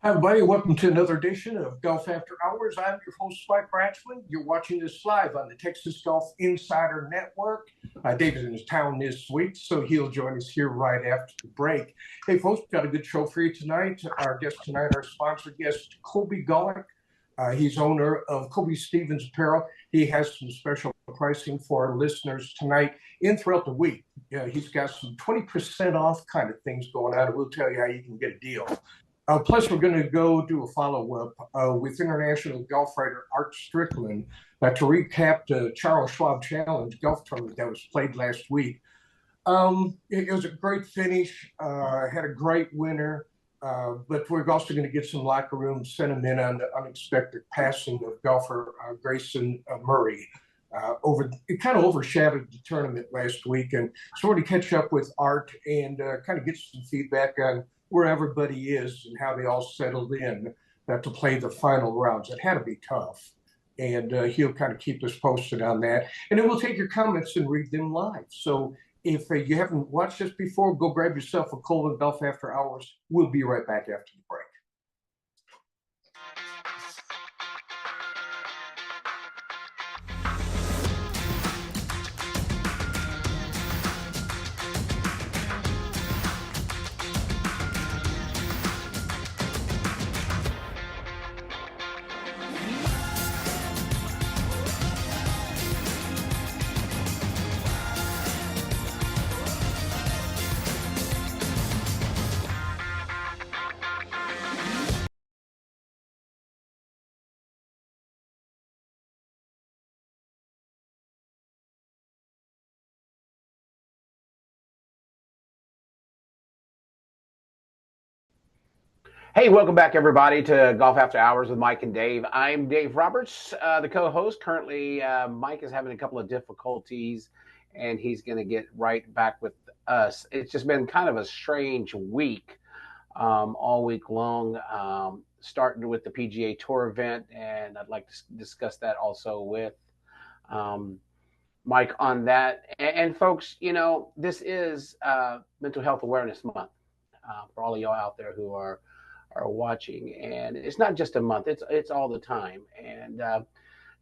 Hi, everybody. Welcome to another edition of Golf After Hours. I'm your host, Mike Ratchman. You're watching this live on the Texas Golf Insider Network. David in his town this week, so he'll join us here right after the break. Hey, folks, we've got a good show for you tonight. Our guest tonight, our sponsor guest, Colby Golick. He's owner of Colby Stevens Apparel. He has some special pricing for our listeners tonight and throughout the week. He's got some 20% off kind of things going on, and we'll tell you how you can get a deal. Plus, we're going to go do a follow-up with international golf writer Art Strickland to recap the Charles Schwab Challenge golf tournament that was played last week. It was a great finish, had a great winner, but we're also going to get some locker room sentiment on the unexpected passing of golfer Grayson Murray. It kind of overshadowed the tournament last week, and sort of catch up with Art and kind of get some feedback on where everybody is and how they all settled in to play the final rounds. It had to be tough, and he'll kind of keep us posted on that. And then we'll take your comments and read them live. So if you haven't watched this before, go grab yourself a cold and Golf After Hours. We'll be right back after the break. Hey, welcome back, everybody, to Golf After Hours with Mike and Dave. I'm Dave Roberts, the co-host. Currently, Mike is having a couple of difficulties, and he's going to get right back with us. It's just been kind of a strange week all week long, starting with the PGA Tour event, and I'd like to discuss that also with Mike on that. And folks, you know, this is Mental Health Awareness Month for all of y'all out there who are watching, and it's not just a month, it's all the time. And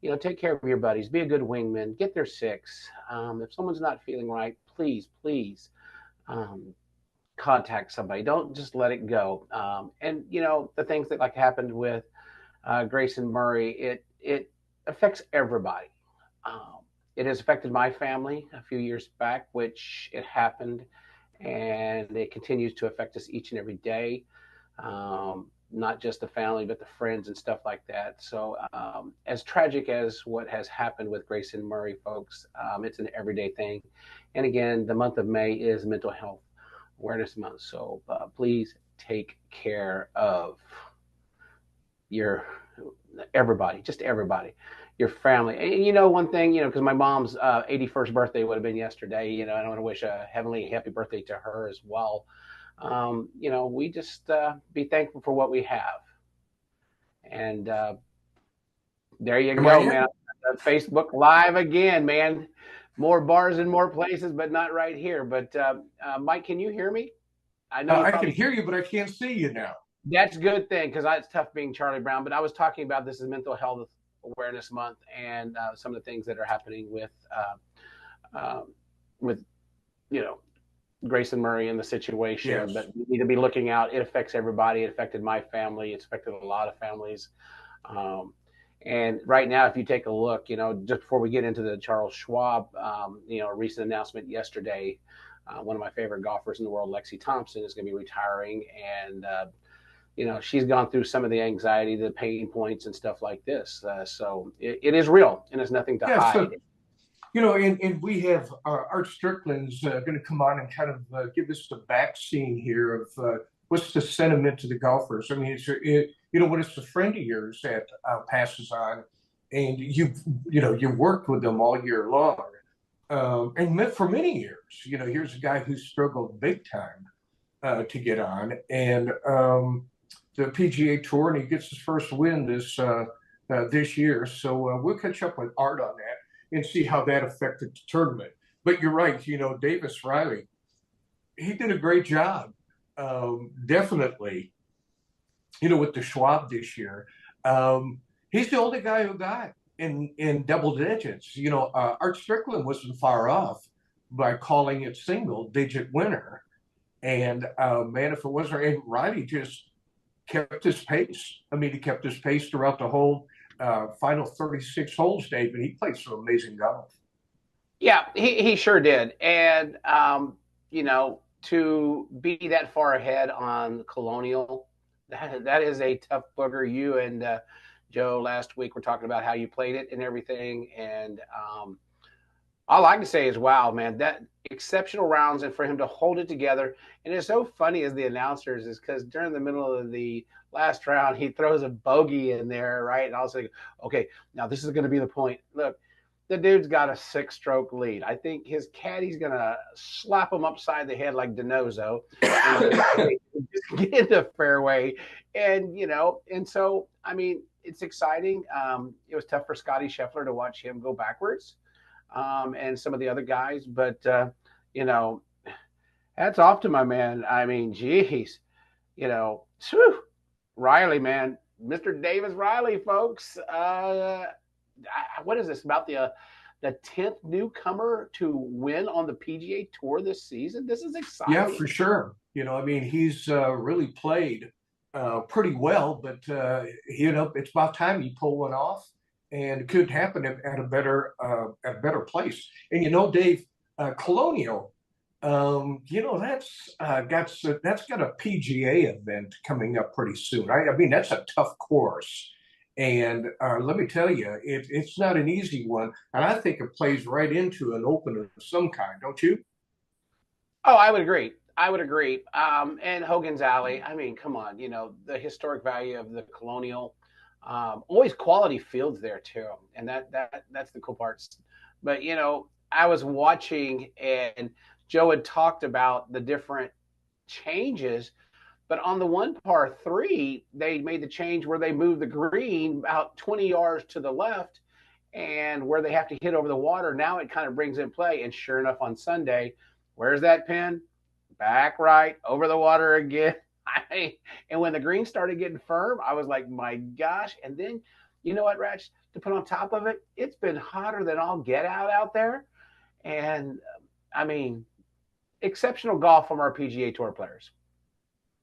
you know, take care of your buddies, be a good wingman, get their six. If someone's not feeling right, please contact somebody. Don't just let it go. And you know, the things that like happened with Grayson Murray, it affects everybody. It has affected my family a few years back, which it happened, and it continues to affect us each and every day. Not just the family, but the friends and stuff like that. So as tragic as what has happened with Grayson Murray, folks, it's an everyday thing. And again, the month of May is Mental Health Awareness Month. So please take care of everybody, your family. And you know, one thing, you know, because my mom's 81st birthday would have been yesterday, you know, I want to wish a heavenly happy birthday to her as well. You know, we just be thankful for what we have. And there you go, man. Facebook Live again, man. More bars in more places, but not right here. But Mike, can you hear me? I know I can hear you, but I can't see you now. That's a good thing, because it's tough being Charlie Brown. But I was talking about this is Mental Health Awareness Month, and some of the things that are happening with you know, Grayson Murray in the situation. Yes. But we need to be looking out. It affects everybody. It affected my family. It's affected a lot of families. And right now, if you take a look, you know, just before we get into the Charles Schwab, you know, a recent announcement yesterday, one of my favorite golfers in the world, Lexi Thompson, is going to be retiring. And, you know, she's gone through some of the anxiety, the pain points and stuff like this. So it is real, and there's nothing to hide. So, you know, and we have Art Strickland's going to come on and kind of give us the back scene here of what's the sentiment to the golfers. I mean, you know, when it's a friend of yours that passes on, and you worked with them all year long, and for many years. You know, here's a guy who struggled big time to get on, and the PGA Tour, and he gets his first win this year. So we'll catch up with Art on that and see how that affected the tournament. But you're right, you know, Davis Riley, he did a great job, definitely. with the Schwab this year. Um, he's the only guy who got in double digits. Art Strickland wasn't far off by calling it single digit winner. And man, if it wasn't Riley, just kept his pace. I mean, he kept his pace throughout the whole final 36 holes, Dave, and he played some amazing golf. Yeah, he sure did. And, to be that far ahead on Colonial, that is a tough booger. You and Joe last week were talking about how you played it and everything. And all I can say is, wow, man, that exceptional rounds and for him to hold it together. And it's so funny as the announcers is because during the middle of the last round, he throws a bogey in there, right? And I was like, okay, now this is going to be the point. Look, the dude's got a 6-stroke lead. I think his caddy's going to slap him upside the head like Denozo and just, just get in the fairway. And so, I mean, it's exciting. It was tough for Scotty Scheffler to watch him go backwards and some of the other guys. But you know, hats off to my man. I mean, geez, whew, Riley, man, Mr. Davis Riley, folks. What is this about the 10th newcomer to win on the PGA Tour this season? This is Yeah, exciting. for sure. I mean, he's really played pretty well, but it's about time you pull one off, and it could happen at a better place. And Dave, Colonial, that's got a PGA event coming up pretty soon. I mean, that's a tough course. And let me tell you, it's not an easy one. And I think it plays right into an open of some kind, don't you? Oh, I would agree. I would agree. And Hogan's Alley. I mean, come on. The historic value of the Colonial. Always quality fields there too, and that's the cool parts. But I was watching, and Joe had talked about the different changes. But on the one par three, they made the change where they moved the green about 20 yards to the left, and where they have to hit over the water. Now it kind of brings in play. And sure enough, on Sunday, where's that pin? Back right over the water again. And when the green started getting firm, I was like, my gosh. And then, you know what, Ratch, to put on top of it, it's been hotter than all get out there. And I mean, exceptional golf from our PGA Tour players.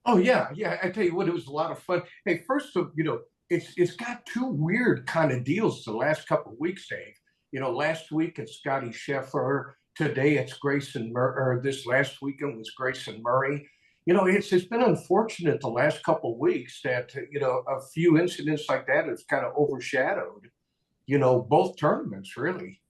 Oh yeah, yeah. I tell you what, it was a lot of fun. Hey, first of it's got two weird kind of deals the last couple of weeks, Dave. Last week it's Scotty Scheffler. Today it's Grayson Murray, or this last weekend was Grayson Murray. It's been unfortunate the last couple of weeks that a few incidents like that has kind of overshadowed both tournaments really.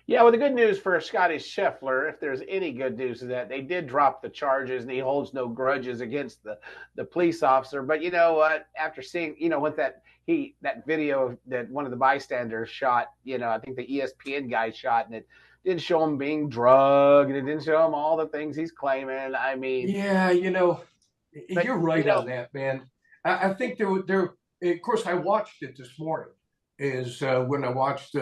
Yeah, well, the good news for Scotty Scheffler, if there's any good news, is that they did drop the charges and he holds no grudges against the police officer. But you know what? After seeing, what that video that one of the bystanders shot, I think the ESPN guy shot, and it didn't show him being drugged, and it didn't show him all the things he's claiming. I mean, Yeah, but you're right on that, man. I think there. Of course, I watched it this morning. Is when I watched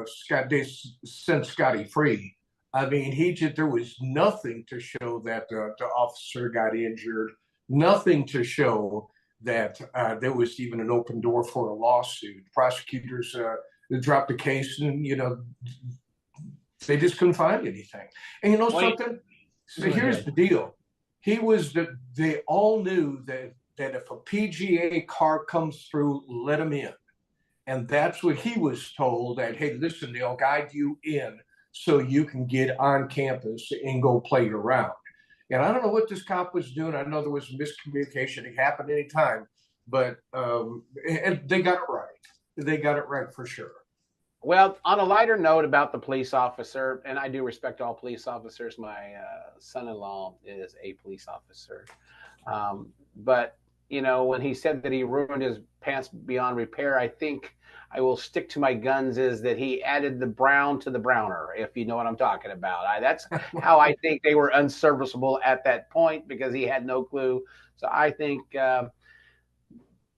Scott. They sent Scotty free. I mean, there was nothing to show that the officer got injured. Nothing to show that there was even an open door for a lawsuit. Prosecutors dropped the case, and they just couldn't find anything. And something? So here's the deal. They all knew that if a PGA car comes through, let him in. And that's what he was told, that, hey, listen, they'll guide you in so you can get on campus and go play your round. And I don't know what this cop was doing. I know there was miscommunication. It happened anytime, but and they got it right. They got it right for sure. Well, on a lighter note about the police officer, and I do respect all police officers. My son-in-law is a police officer. But, when he said that he ruined his pants beyond repair, I think I will stick to my guns is that he added the brown to the browner, if you know what I'm talking about. That's how I think they were unserviceable at that point because he had no clue. So I think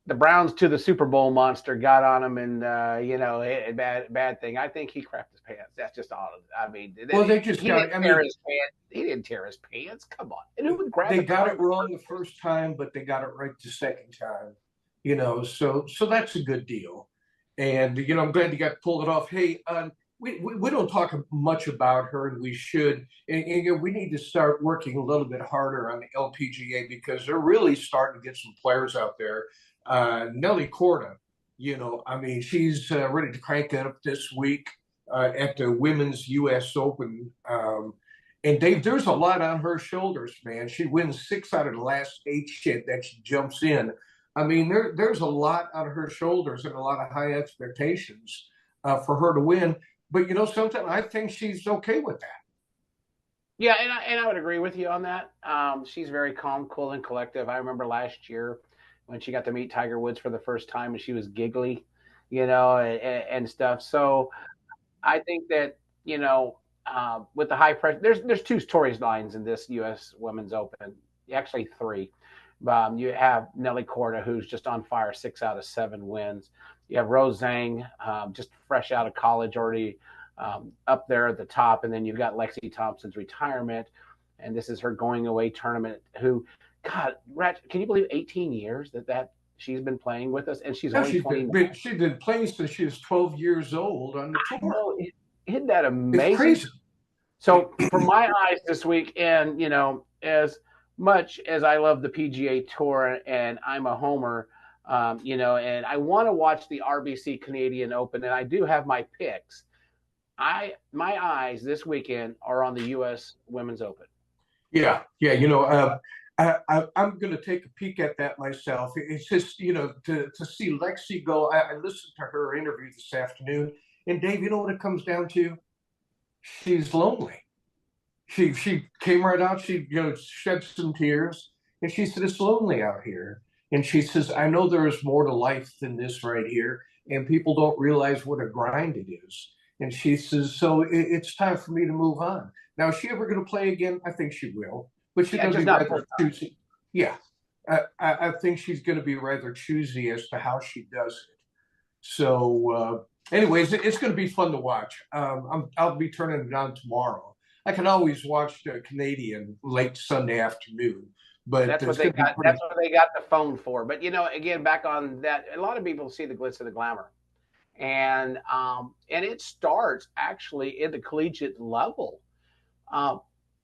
the Browns to the Super Bowl monster got on him, and bad thing. I think he crapped his pants. That's just all. I mean, Well, they just he got didn't it. I tear mean, his pants. He didn't tear his pants. Come on, and who would grab they the got car? it wrong the first time, but they got it right the second time. So that's a good deal. And I'm glad you got pulled it off. Hey, we don't talk much about her, and we should. And we need to start working a little bit harder on the LPGA because they're really starting to get some players out there. Nelly Corda, I mean, she's ready to crank it up this week at the Women's U.S. Open. And Dave, there's a lot on her shoulders, man. She wins 6 out of the last 8 shit that she jumps in. I mean, there's a lot on her shoulders and a lot of high expectations for her to win. But something I think she's okay with that. Yeah, and I would agree with you on that. She's very calm, cool, and collective. I remember last year when she got to meet Tiger Woods for the first time, and she was giggly, and stuff. So I think that with the high pressure, there's two storylines in this U.S. Women's Open, actually three. You have Nelly Corda, who's just on fire, 6 out of 7 wins. You have Rose Zhang, just fresh out of college, already up there at the top, and then you've got Lexi Thompson's retirement, and this is her going away tournament. Who, God, can you believe 18 years that she's been playing with us, and she's Yeah, only 29. she's been playing since she was 12 years old on the I tour. know, isn't that It's amazing? crazy. So, from my eyes this week, and as much as I love the PGA Tour and I'm a homer, and I want to watch the RBC Canadian Open, and I do have my picks. My eyes this weekend are on the U.S. Women's Open. Yeah. I'm going to take a peek at that myself. It's just, to see Lexi go. I listened to her interview this afternoon, and Dave, you know what it comes down to? She's lonely. She came right out. She shed some tears, and she said it's lonely out here. And she says, I know there is more to life than this right here, and people don't realize what a grind it is. And she says, so it's time for me to move on. Now, is she ever going to play again? I think she will, but she's Yeah, going to just be not rather choosy. Yeah, I think she's going to be rather choosy as to how she does it. So, anyways, it's going to be fun to watch. I'll be turning it on tomorrow. I can always watch the Canadian late Sunday afternoon, but That's what it's they going to be got. pretty. That's what they got the phone for. But again, back on that, a lot of people see the glitz and the glamour, and it starts actually at the collegiate level,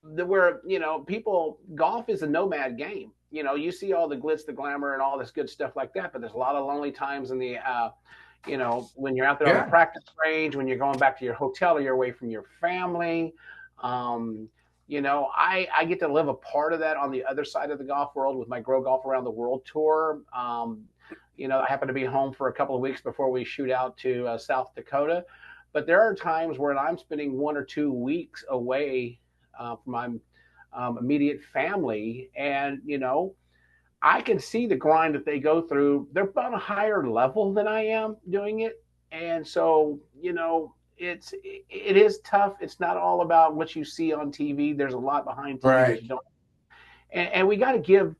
where people golf is a nomad game. You see all the glitz, the glamour, and all this good stuff like that, but there's a lot of lonely times in the when you're out there on the Yeah, practice range, when you're going back to your hotel or you're away from your family. Um, I get to live a part of that on the other side of the golf world with my Grow Golf Around the World tour. I happen to be home for a couple of weeks before we shoot out to South Dakota. But there are times when I'm spending 1 or 2 weeks away from my immediate family, and I can see the grind that they go through. They're on a higher level than I am doing it, and so it is tough. It's not all about what you see on TV. There's a lot behind TV that right. you don't. And we got to give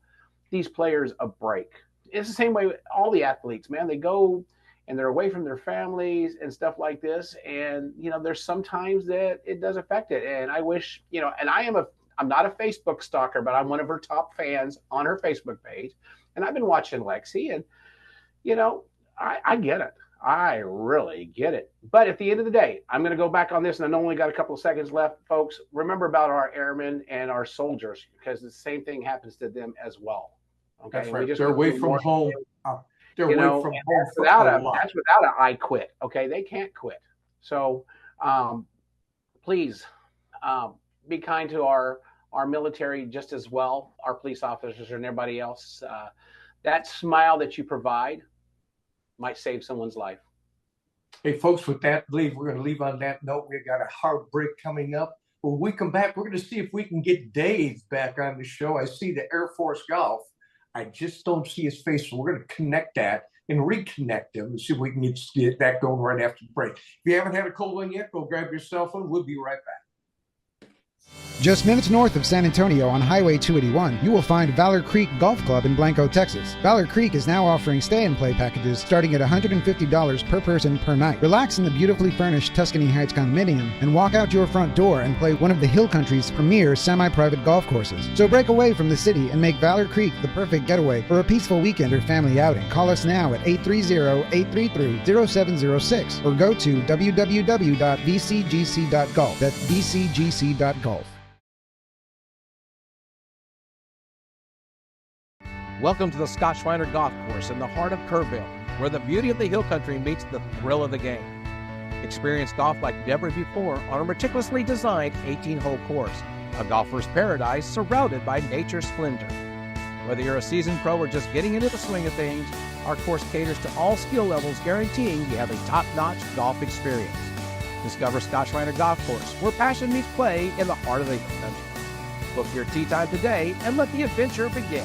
these players a break. It's the same way with all the athletes, man. They go and they're away from their families and stuff like this. And there's sometimes that it does affect it. And I wish, and I'm not a Facebook stalker, but I'm one of her top fans on her Facebook page. And I've been watching Lexi, and I get it. I really get it. But at the end of the day, I'm going to go back on this, and I only got a couple of seconds left, folks. Remember about our airmen and our soldiers, because the same thing happens to them as well. Okay, That's and we right. just They're went away through from more. home. They're You away know, from and home that's for without a a lot. that's without a I quit. Okay, they can't quit. So please be kind to our military just as well, our police officers and everybody else. That smile that you provide might save someone's life. Hey, folks, with that, we're going to leave on that note. We've got a hard break coming up. When we come back, we're going to see if we can get Dave back on the show. I see the Air Force Golf. I just don't see his face. So we're going to connect that and reconnect him and see if we can get that going right after the break. If you haven't had a cold one yet, go grab your cell phone. We'll be right back. Just minutes north of San Antonio on Highway 281, you will find Valor Creek Golf Club in Blanco, Texas. Valor Creek is now offering stay-and-play packages starting at $150 per person per night. Relax in the beautifully furnished Tuscany Heights condominium and walk out your front door and play one of the Hill Country's premier semi-private golf courses. So break away from the city and make Valor Creek the perfect getaway for a peaceful weekend or family outing. Call us now at 830-833-0706 or go to www.vcgc.golf. That's vcgc.golf. Welcome to the Scott Schreiner Golf Course in the heart of Kerrville, where the beauty of the Hill Country meets the thrill of the game. Experience golf like never before on a meticulously designed 18-hole course, a golfer's paradise surrounded by nature's splendor. Whether you're a seasoned pro or just getting into the swing of things, our course caters to all skill levels, guaranteeing you have a top-notch golf experience. Discover Scott Schreiner Golf Course, where passion meets play in the heart of the Hill Country. Book your tee time today and let the adventure begin.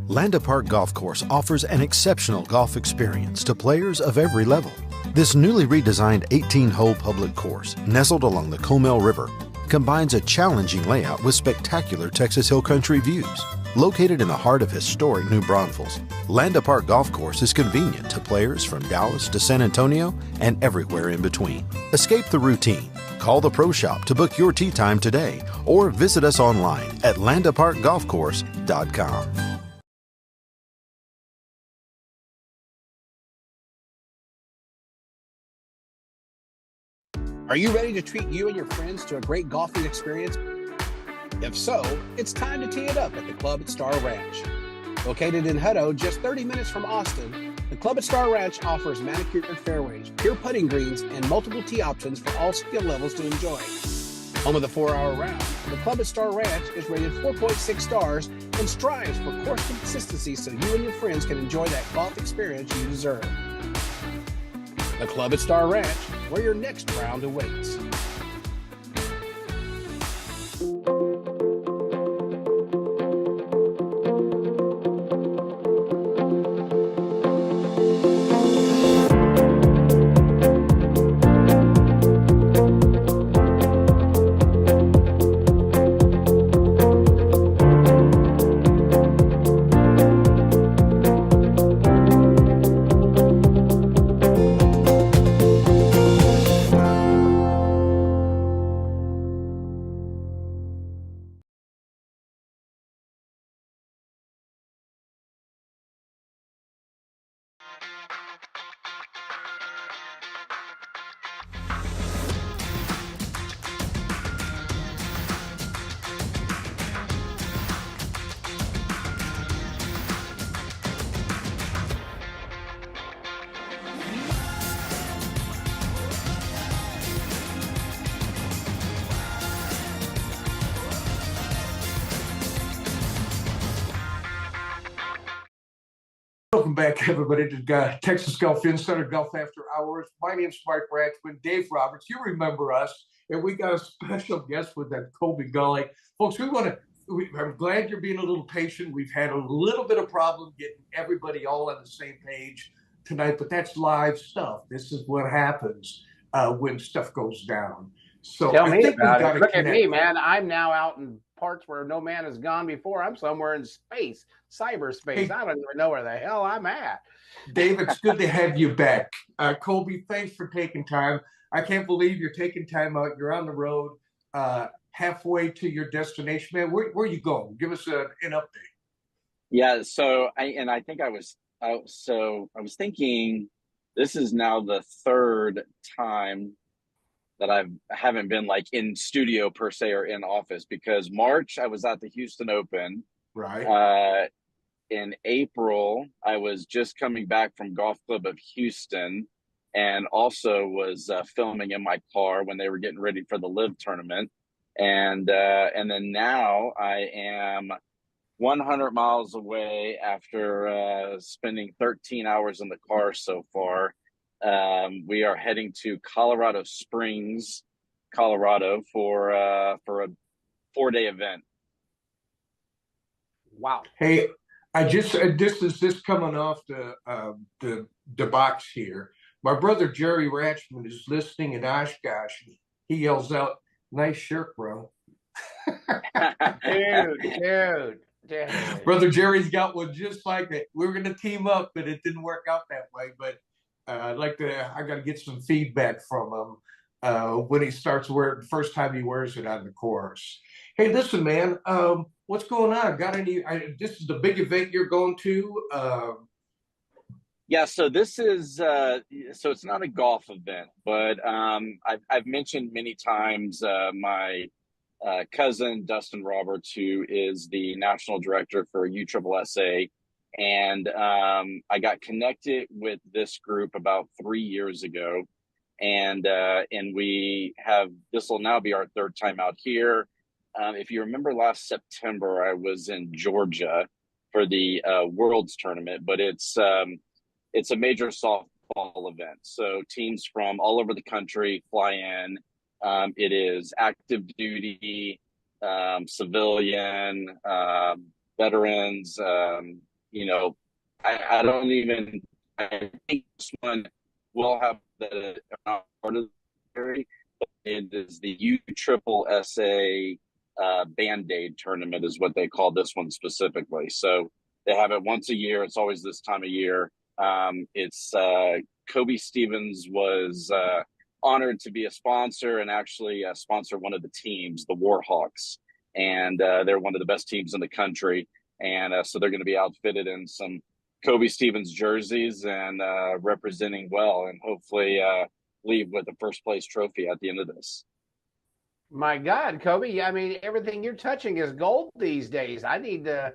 Landa Park Golf Course offers an exceptional golf experience to players of every level. This newly redesigned 18-hole public course, nestled along the Comal River, combines a challenging layout with spectacular Texas Hill Country views. Located in the heart of historic New Braunfels, Landa Park Golf Course is convenient to players from Dallas to San Antonio and everywhere in between. Escape the routine. Call the Pro Shop to book your tee time today or visit us online at landaparkgolfcourse.com. Are you ready to treat you and your friends to a great golfing experience? If so, it's time to tee it up at the Club at Star Ranch. Located in Hutto, just 30 minutes from Austin, the Club at Star Ranch offers manicured fairways, pure putting greens, and multiple tee options for all skill levels to enjoy. Home of the 4-hour round, the Club at Star Ranch is rated 4.6 stars and strives for course consistency so you and your friends can enjoy that golf experience you deserve. The Club at Star Ranch, where your next round awaits. Welcome back, everybody, to Texas Golf Insider Golf After Hours. My name's Mike Ratchman, Dave Roberts. You remember us, and we got a special guest with that Colby Gully. Folks, I'm glad you're being a little patient. We've had a little bit of problem getting everybody all on the same page tonight, but that's live stuff. This is what happens when stuff goes down. So Tell me about it. Look at me, man. I'm now out in parts where no man has gone before. I'm somewhere in space, cyberspace. Hey, I don't even know where the hell I'm at. Dave, it's good to have you back. Colby, thanks for taking time. I can't believe you're taking time out. You're on the road, halfway to your destination, man. Where are you going? Give us an update. Yeah, so I was thinking this is now the third time that I haven't been like in studio per se or in office, because March I was at the Houston Open. Right. In April, I was just coming back from Golf Club of Houston and also was filming in my car when they were getting ready for the Live tournament. And then now I am 100 miles away after spending 13 hours in the car so far. We are heading to Colorado Springs, Colorado for a 4-day event. Wow. Hey, this is coming off the box here. My brother Jerry Ratchman is listening in Oshkosh. He yells out, "Nice shirt, bro." Dude. Brother Jerry's got one just like that. We were going to team up, but it didn't work out that way. But I got to get some feedback from him when he starts wearing, the first time he wears it on the course. Hey, listen, man, what's going on? Got any? This is the big event you're going to. Yeah, so this is so it's not a golf event, but I've mentioned many times my cousin Dustin Roberts, who is the national director for USSSA, and I got connected with this group about 3 years ago, and we have, this will now be our third time out here. If you remember last September, I was in Georgia for the Worlds tournament, but it's a major softball event. So teams from all over the country fly in. It is active duty, civilian, veterans. I don't even, I think this one will have the part of the military, but it is the USSSA Band-Aid tournament is what they call this one specifically. So they have it once a year. It's always this time of year. It's Kobe Stevens was honored to be a sponsor and actually sponsor one of the teams, the Warhawks, and they're one of the best teams in the country. And so they're going to be outfitted in some Kobe Stevens jerseys and representing well, and hopefully leave with a first place trophy at the end of this. My God, Kobe, I mean, everything you're touching is gold these days. I need to.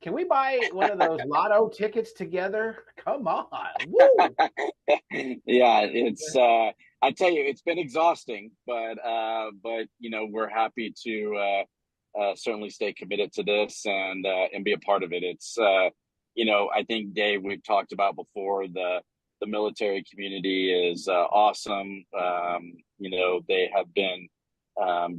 Can we buy one of those lotto tickets together? Come on. Woo! Yeah, it's I tell you, it's been exhausting, but we're happy to certainly stay committed to this and be a part of it. It's I think, Dave, we've talked about before, the military community is awesome. They have been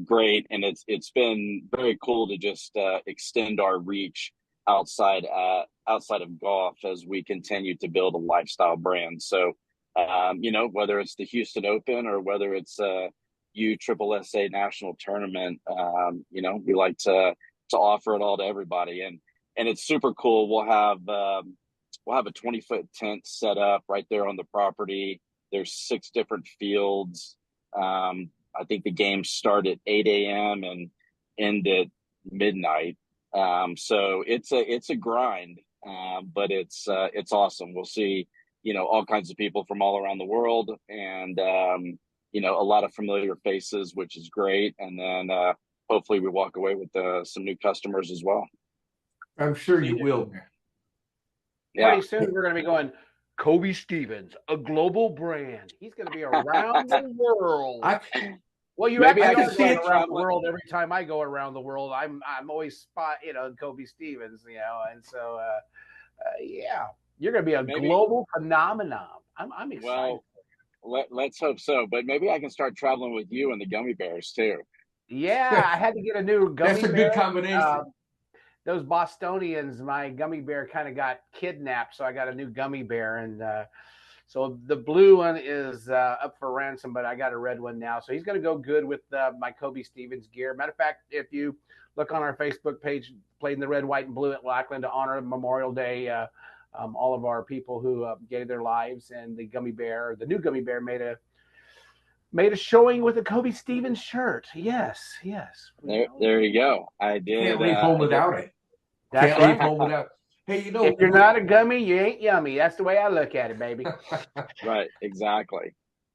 great, and it's been very cool to just extend our reach outside of golf as we continue to build a lifestyle brand. So whether it's the Houston Open or whether it's USSSA national tournament, we like to offer it all to everybody, and it's super cool. We'll have a 20-foot tent set up right there on the property. There's 6 different fields. I think the games start at 8 a.m. and end at midnight. So it's a grind, but it's awesome. We'll see, all kinds of people from all around the world, and a lot of familiar faces, which is great. And then hopefully we walk away with some new customers as well. I'm sure you will. Yeah. Pretty soon we're going to be going, Kobe Stevens, a global brand. He's going to be around the world. Well, you Maybe actually I are can going see it around the world. Every time I go around the world, I'm always Kobe Stevens, and so yeah, you're going to be a global phenomenon. I'm excited. Well, let's hope so. But maybe I can start traveling with you and the gummy bears too. Yeah, I had to get a new gummy bear. That's a good combination. Those Bostonians, my gummy bear kind of got kidnapped, so I got a new gummy bear, and so the blue one is up for ransom, but I got a red one now. So he's going to go good with my Kobe Stevens gear. Matter of fact, if you look on our Facebook page, played in the red, white, and blue at Lackland to honor Memorial Day, all of our people who gave their lives, and the new gummy bear made a showing with a Kobe Stevens shirt. Yes. There you go. I did. Can't leave home without it. That's Can't leave home without it. Hey, if you're not a gummy, you ain't yummy. That's the way I look at it, baby. Right, exactly.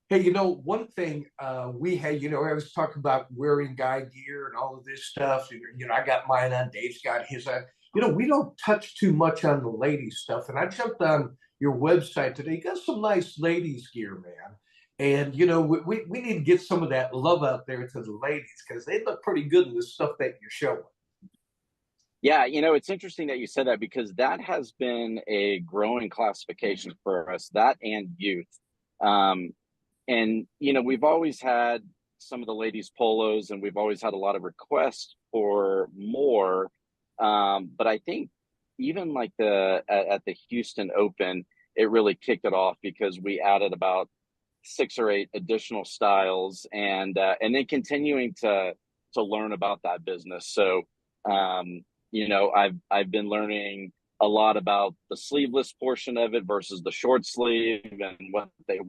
Hey, one thing we had, I was talking about wearing guy gear and all of this stuff. I got mine on, Dave's got his on. We don't touch too much on the ladies stuff. And I jumped on your website today. You got some nice ladies gear, man. And, we need to get some of that love out there to the ladies, because they look pretty good in the stuff that you're showing. Yeah, it's interesting that you said that, because that has been a growing classification for us, that and youth. And, we've always had some of the ladies polos, and we've always had a lot of requests for more. But I think even like at the Houston Open, it really kicked it off, because we added about 6 or 8 additional styles, and then continuing to learn about that business. So, I've been learning a lot about the sleeveless portion of it versus the short sleeve and what they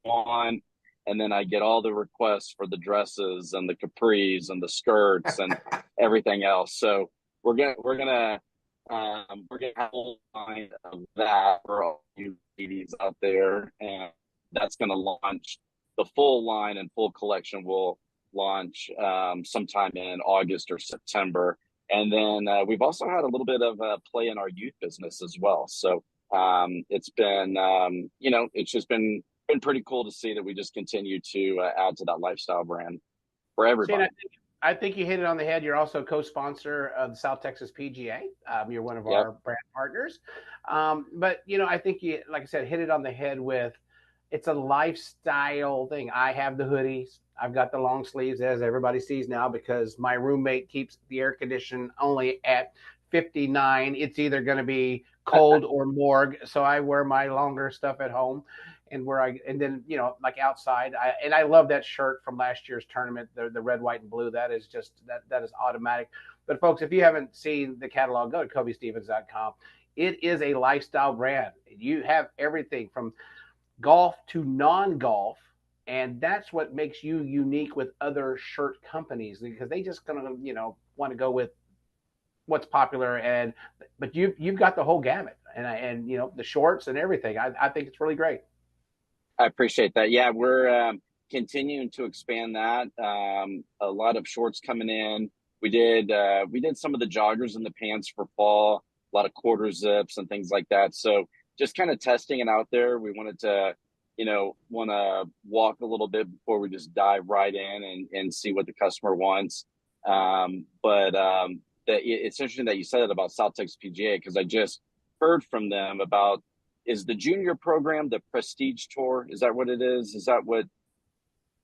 want. And then I get all the requests for the dresses and the capris and the skirts and everything else. So we're gonna have a whole line of that for all you ladies out there, and that's gonna launch. The full line and full collection will launch sometime in August or September. And then we've also had a little bit of play in our youth business as well. So it's been, it's just been pretty cool to see that we just continue to add to that lifestyle brand for everybody. Shane, I think you hit it on the head. You're also co-sponsor of the South Texas PGA. You're one of our brand partners. But, I think you, like I said, hit it on the head with it's a lifestyle thing. I have the hoodies. I've got the long sleeves, as everybody sees now, because my roommate keeps the air condition only at 59. It's either going to be cold or morgue. So I wear my longer stuff at home. And then, like outside, I love that shirt from last year's tournament, the red, white, and blue. That is just, that is automatic. But folks, if you haven't seen the catalog, go to KobeStevens.com. It is a lifestyle brand. You have everything from golf to non-golf. And that's what makes you unique with other shirt companies, because they just kind of, want to go with what's popular. But you've got the whole gamut and the shorts and everything. I think it's really great. I appreciate that. Yeah, we're continuing to expand that. A lot of shorts coming in. We did some of the joggers and the pants for fall, a lot of quarter zips and things like that. So just kind of testing it out there. We wanted to, want to walk a little bit before we just dive right in and see what the customer wants. It's interesting that you said it about South Texas PGA, because I just heard from them about, is the junior program the Prestige Tour? Is that what it is? Is that what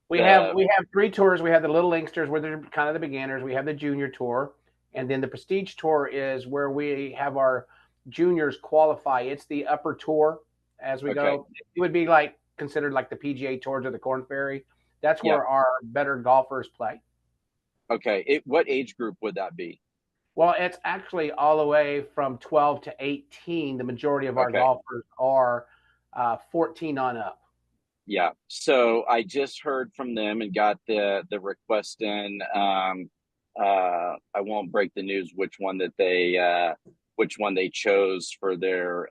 we have? We have 3 tours. We have the Little Inksters, where they're kind of the beginners. We have the Junior Tour, and then the Prestige Tour is where we have our juniors qualify. It's the upper tour as we go. It would be considered like the PGA Tours or the Korn Ferry. That's where our better golfers play. Okay. What age group would that be? Well, it's actually all the way from 12 to 18. The majority of our golfers are 14 on up. Yeah. So I just heard from them and got the request in. I won't break the news which one they chose for their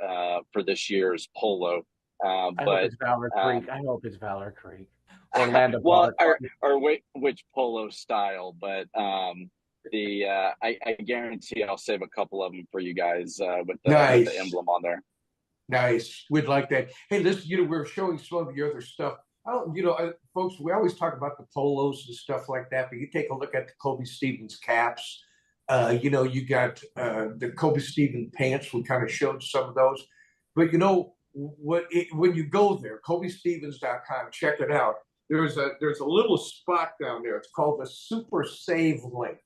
for this year's polo. I hope it's Valor Creek. I hope it's Valor Creek. Orlando. Well, or which polo style, but I guarantee I'll save a couple of them for you guys with the emblem on there. Nice. We'd like that. Hey, listen, we're showing some of the other stuff. Folks, we always talk about the polos and stuff like that, but you take a look at the Kobe Stevens caps. You got the Kobe Stevens pants. We kind of showed some of those. But when you go there, KobeStevens.com, check it out. There's a little spot down there. It's called the Super Save link.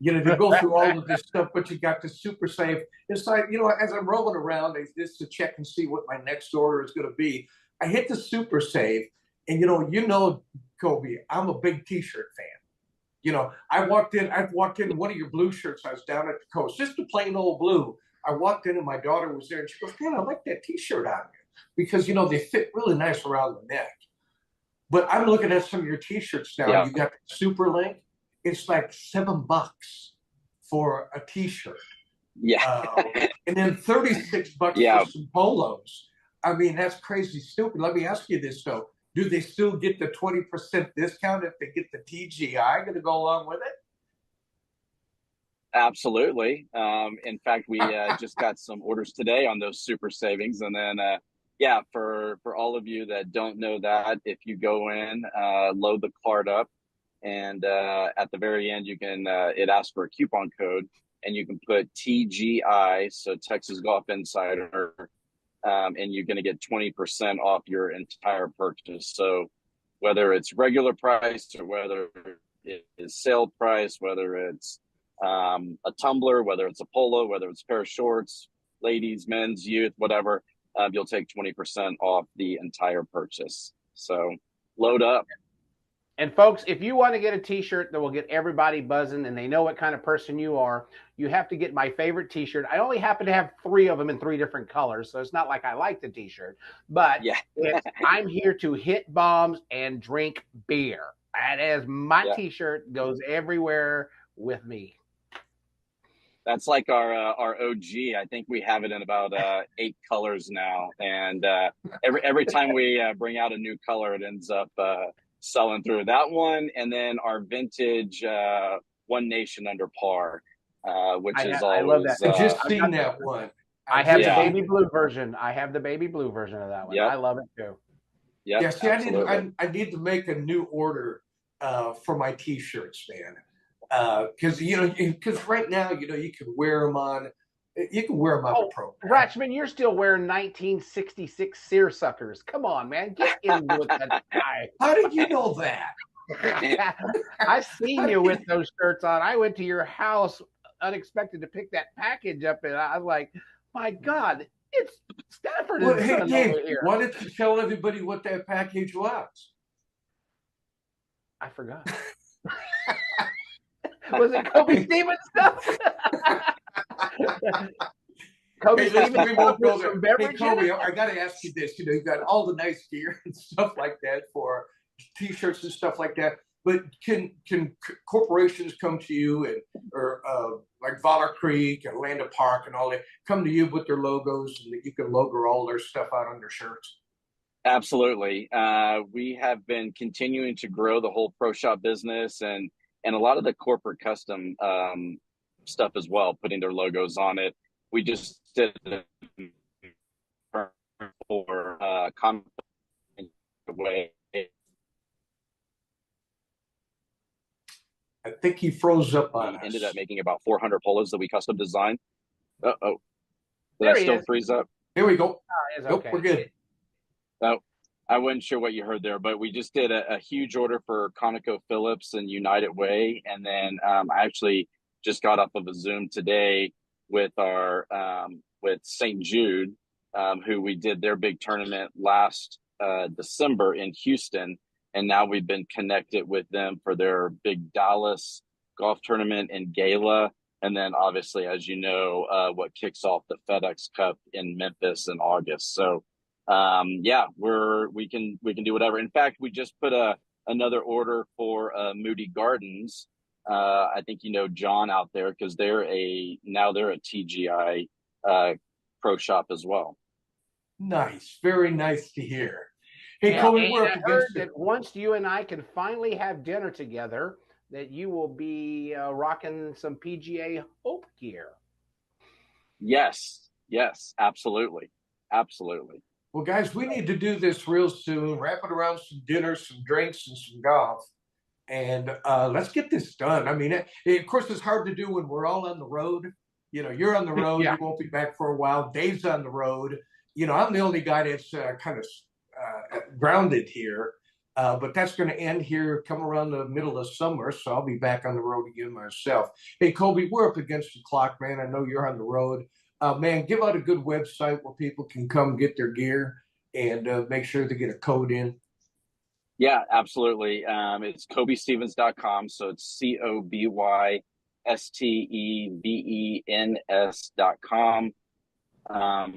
They go through all of this stuff, but you got the Super Save. It's like, as I'm rolling around, just to check and see what my next order is going to be, I hit the Super Save, and Kobe, I'm a big T-shirt fan. I've walked in one of your blue shirts. I was down at the coast, just a plain old blue. I walked in and my daughter was there, and she goes, "Man, I like that T-shirt on you," because they fit really nice around the neck. But I'm looking at some of your T-shirts now. Yeah. You got the Super Link. It's like $7 for a T-shirt. Yeah. And then $36 for some polos. I mean, that's crazy stupid. Let me ask you this, though. Do they still get the 20% discount if they get the TGI going to go along with it? Absolutely. In fact, we just got some orders today on those super savings. And then, for all of you that don't know that, if you go in, load the card up, and at the very end, you can it asks for a coupon code, and you can put TGI, so Texas Golf Insider, and you're going to get 20% off your entire purchase. So whether it's regular price or whether it is sale price, whether it's a tumbler, whether it's a polo, whether it's a pair of shorts, ladies, men's, youth, whatever, you'll take 20% off the entire purchase. So load up. And folks, if you want to get a t-shirt that will get everybody buzzing and they know what kind of person you are, you have to get my favorite t-shirt. I only happen to have 3 of them in 3 different colors, so it's not like I like the t-shirt, but Yeah. I'm here to hit bombs and drink beer. That is my t-shirt, goes everywhere with me. That's like our OG. I think we have it in about 8 colors now, and every time we bring out a new color, it ends up selling through. That one, and then our vintage One Nation Under Par, which is always. I love that. I just seen that one. I have the baby blue version. I have the baby blue version of that one. Yep. I love it too. Yep, yeah, see, absolutely. I need to make a new order for my t-shirts, man. Because right now, you can wear them on. You can wear them on the program. Ratchman, you're still wearing 1966 seersuckers. Come on, man. Get in with that guy. How did you know that? I seen you with those shirts on. I went to your house unexpected to pick that package up, and I was like, my God, it's Stafford and Hey, Son Dave, over here. why don't you tell everybody what that package was? I forgot. Was it Kobe Stevens stuff? Kobe Stevens we won't go there. there. Hey, Kobe, I got to ask you this. You got all the nice gear and stuff like that for t-shirts and stuff like that. But can corporations come to you or like Valor Creek and Land Park and all that come to you with their logos and that you can logo all their stuff out on their shirts? Absolutely. We have been continuing to grow the whole pro shop business and a lot of the corporate custom stuff as well, putting their logos on it. We just did it for comic way. I think he froze up on us. Ended up making about 400 polos that we custom designed. Uh-oh. Did There I he still is. freeze up? Here we go. It's Nope, okay. we're good. No, I wasn't sure what you heard there, but we just did a huge order for ConocoPhillips and United Way. And then I actually just got off of a Zoom today with our with St. Jude, who we did their big tournament last December in Houston. And now we've been connected with them for their big Dallas golf tournament and gala. And then obviously, as you know, what kicks off the FedEx Cup in Memphis in August. So we can do whatever. In fact, we just put another order for Moody Gardens. I think you know John out there because they're a TGI pro shop as well. Nice, very nice to hear. Hey, And Kobe, we're I up heard against it. that once you and I can finally have dinner together, that you will be rocking some PGA Hope gear. Yes, absolutely. Well, guys, we need to do this real soon. Wrap it around some dinner, some drinks, and some golf. And let's get this done. I mean, of course, it's hard to do when we're all on the road. You're on the road. Yeah. You won't be back for a while. Dave's on the road. I'm the only guy that's kind of grounded here. But that's going to end here, come around the middle of summer. So I'll be back on the road again myself. Hey, Kobe, we're up against the clock, man. I know you're on the road. Man, give out a good website where people can come get their gear and make sure to get a code in. Yeah, absolutely. It's KobeStevens.com. So it's CobeStevens.com.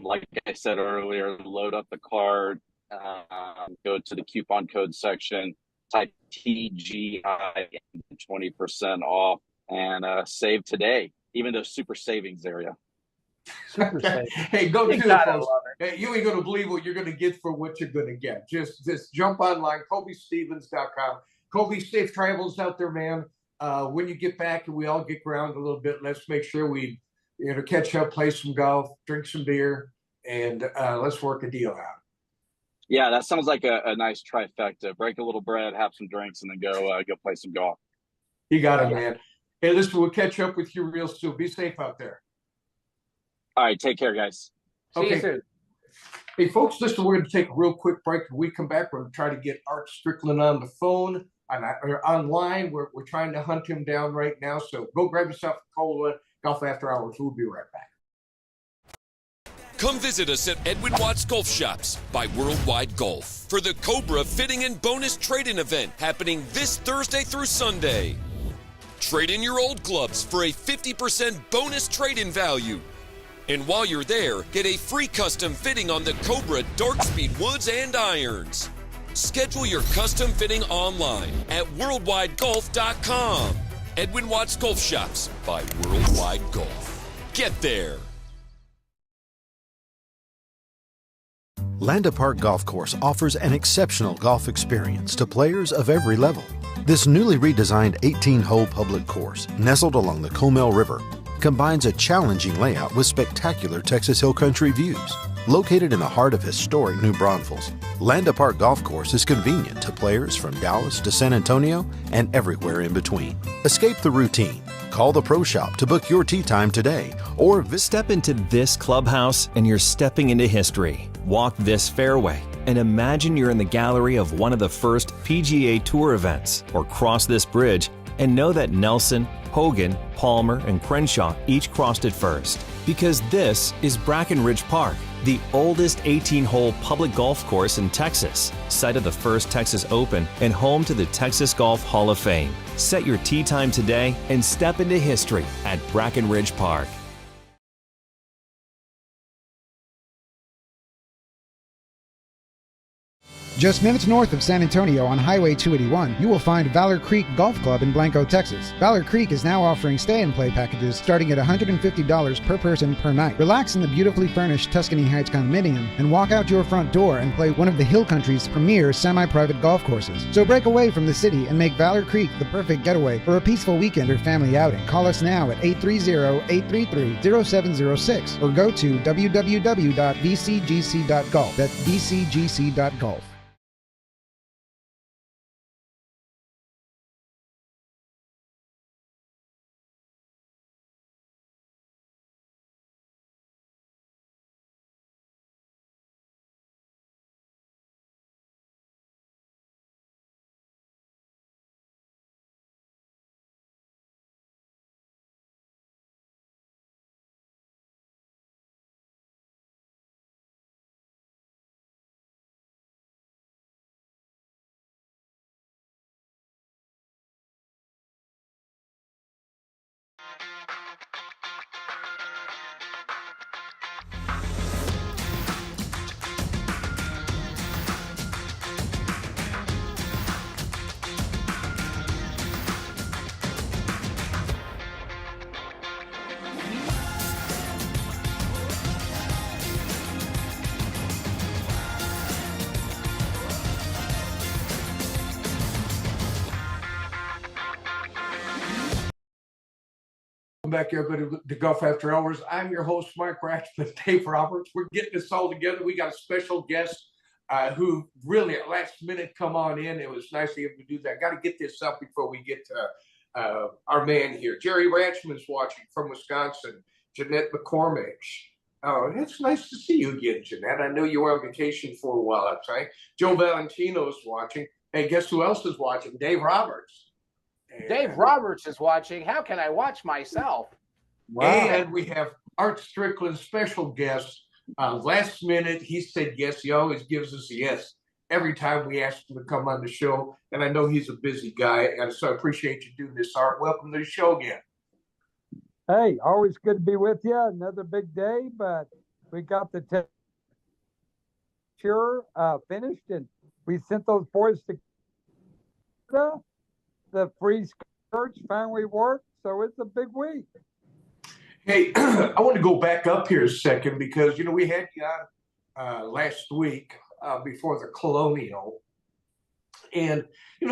Like I said earlier, load up the card, go to the coupon code section, type TGI, 20% off, and save today, even though super savings area. Super safe. Hey, go do it, gotta folks. love Hey, you ain't going to believe what you're going to get for what you're going to get. Just jump online, KobeStevens.com. Kobe, safe travels out there, man. When you get back and we all get grounded a little bit, let's make sure we catch up, play some golf, drink some beer, and let's work a deal out. Yeah, that sounds like a nice trifecta. Break a little bread, have some drinks, and then go play some golf. You got it, man. Hey, listen, we'll catch up with you real soon. Be safe out there. All right, take care, guys. See you soon. Hey, folks, listen, we're going to take a real quick break. When we come back, we're going to try to get Art Strickland on the phone, or online. We're trying to hunt him down right now. So go grab yourself a cold one. Golf After Hours. We'll be right back. Come visit us at Edwin Watts Golf Shops by Worldwide Golf for the Cobra Fitting and Bonus Trade-In event happening this Thursday through Sunday. Trade in your old clubs for a 50% bonus trade-in value. And while you're there, get a free custom fitting on the Cobra Dark Speed woods and irons. Schedule your custom fitting online at worldwidegolf.com. Edwin Watts Golf Shops by Worldwide Golf. Get there. Landa Park Golf Course offers an exceptional golf experience to players of every level. This newly redesigned 18-hole public course, nestled along the Comal River, combines a challenging layout with spectacular Texas Hill Country views. Located in the heart of historic New Braunfels, Landa Park Golf Course is convenient to players from Dallas to San Antonio and everywhere in between. Escape the routine. Call the Pro Shop to book your tee time today or Step into this clubhouse and you're stepping into history. Walk this fairway and imagine you're in the gallery of one of the first PGA Tour events, or cross this bridge and know that Nelson, Hogan, Palmer, and Crenshaw each crossed it first. Because this is Brackenridge Park, the oldest 18-hole public golf course in Texas, site of the first Texas Open and home to the Texas Golf Hall of Fame. Set your tee time today and step into history at Brackenridge Park. Just minutes north of San Antonio on Highway 281, you will find Valor Creek Golf Club in Blanco, Texas. Valor Creek is now offering stay-and-play packages starting at $150 per person per night. Relax in the beautifully furnished Tuscany Heights condominium and walk out your front door and play one of the Hill Country's premier semi-private golf courses. So break away from the city and make Valor Creek the perfect getaway for a peaceful weekend or family outing. Call us now at 830-833-0706 or go to www.vcgc.golf. That's vcgc.golf. Welcome back, everybody, to Golf After Hours. I'm your host, Mike Ratchman, Dave Roberts. We're getting this all together. We got a special guest who really at last minute come on in. It was nice to be able to do that. Got to get this up before we get to our man here. Jerry Ratchman's watching from Wisconsin. Jeanette McCormick. Oh, it's nice to see you again, Jeanette. I know you were on vacation for a while outside. Joe Valentino's watching. Hey, guess who else is watching? Dave Roberts. Dave Roberts is watching. How can I watch myself? Wow. And we have Art Strickland, special guest. Last minute, he said yes. He always gives us a yes every time we ask him to come on the show. And I know he's a busy guy, and so I appreciate you doing this, Art. Welcome to the show again. Hey, always good to be with you. Another big day, but we got the tour finished, and we sent those boys to the free skirts finally worked, so it's a big week. Hey, I want to go back up here a second because, we had you on last week before the Colonial. And, I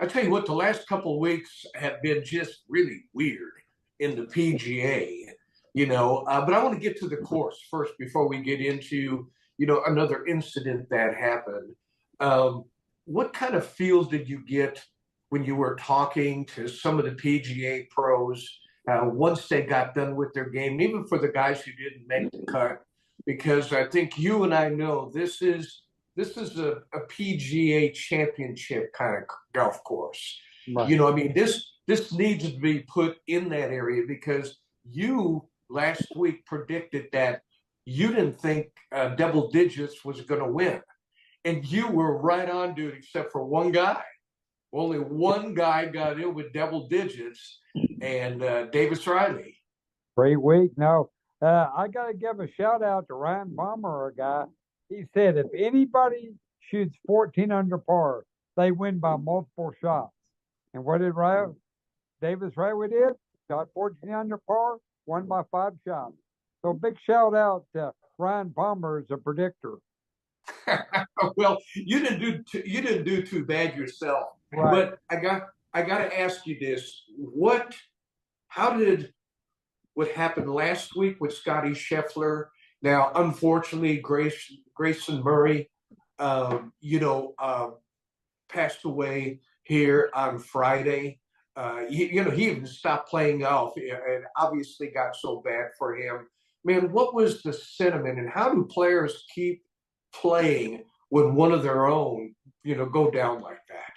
tell you what, the last couple of weeks have been just really weird in the PGA, but I want to get to the course first before we get into, another incident that happened. What kind of feels did you get when you were talking to some of the PGA pros once they got done with their game, even for the guys who didn't make the cut? Because I think you and I know this is a PGA championship kind of golf course. Right. This needs to be put in that area because you last week predicted that you didn't think double digits was going to win. And you were right on, dude, except for one guy. Only one guy got in with double digits, and Davis Riley. Great week. No, I got to give a shout out to Ryan Palmer, a guy. He said if anybody shoots 14 under par, they win by multiple shots. And what did Davis Riley did? Shot 14 under par, won by 5 shots. So big shout out to Ryan Palmer as a predictor. Well, you didn't do too bad yourself. Right. But I got to ask you this: how did what happened last week with Scotty Scheffler? Now, unfortunately, Grayson Murray, passed away here on Friday. He even stopped playing golf, and obviously got so bad for him. Man, what was the sentiment, and how do players keep playing when one of their own, go down like that?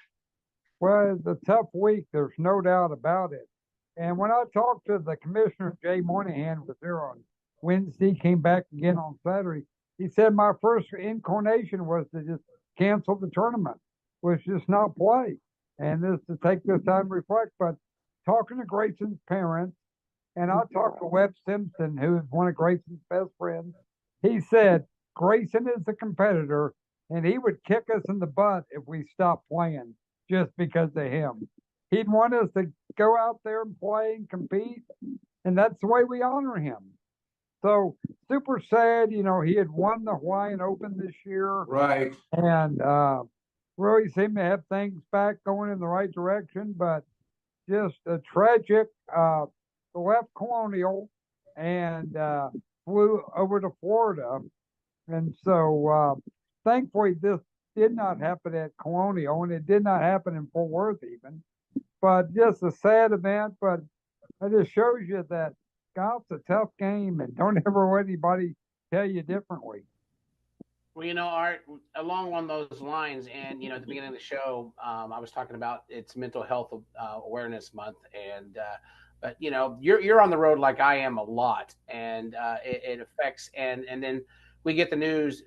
Well, it's a tough week. There's no doubt about it. And when I talked to the commissioner, Jay Moynihan, was there on Wednesday, came back again on Saturday. He said my first inclination was to just cancel the tournament, was just not play, and this to take this time to reflect. But talking to Grayson's parents, and I talked to Webb Simpson, who is one of Grayson's best friends, he said Grayson is a competitor, and he would kick us in the butt if we stopped playing just because of him. He'd want us to go out there and play and compete, and that's the way we honor him. So super sad, he had won the Hawaiian Open this year. Right. And really seemed to have things back going in the right direction, but just a tragic, left Colonial and flew over to Florida. And so thankfully this did not happen at Colonial, and it did not happen in Fort Worth even. But just a sad event, but it just shows you that golf's a tough game, and don't ever let anybody tell you differently. Well, Art, along on those lines, and at the beginning of the show, I was talking about it's Mental Health Awareness Month, and but you're on the road like I am a lot, and it affects, and then we get the news